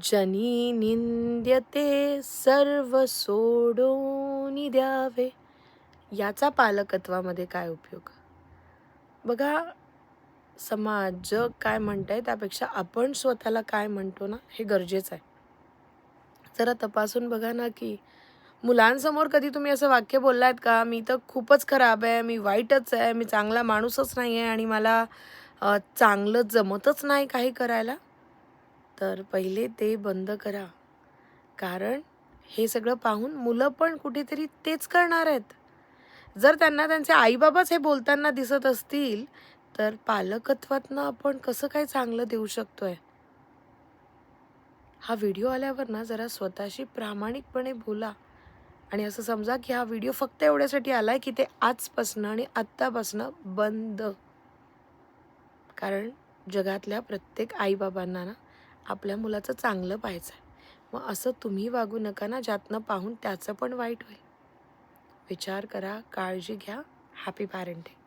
जनी निंद्यते सर्व सोडून द्यावे. याचा पालकत्वामध्ये काय उपयोग? बघा, समाज, जग काय म्हणतंय त्यापेक्षा आपण स्वतःला काय म्हणतो ना, हे गरजेचं आहे. जरा तपासून बघा ना, की मुलांसमोर कधी तुम्ही असं वाक्य बोललात का, मी तर खूपच खराब आहे, मी वाईटच आहे, मी चांगला माणूसच नाही आहे आणि मला चांगलं जमतच नाही काही करायला? तर पहिले ते बंद करा. कारण हे सगळं पाहून मुलं पण कुठेतरी तेच करणार आहेत. जर त्यांना त्यांचे आई-बाबाच हे बोलताना दिसत असतील, तर पालकत्वातनं आपण कसं काय चांगलं देऊ शकतोय? हा व्हिडिओ आल्यावर ना जरा स्वतःशी प्रामाणिकपणे बोला आणि असं समजा की हा व्हिडिओ फक्त एवढ्यासाठी आलाय की ते आजपासनं आणि आत्तापासनं बंद. कारण जगातल्या प्रत्येक आई-बाबांना ना आपल्या मुलाचं चांगलं पाहायचं आहे. मग असं तुम्ही वागू नका ना ज्यातनं पाहून त्याचं पण वाईट होईल. विचार करा, काळजी घ्या. Happy parenting.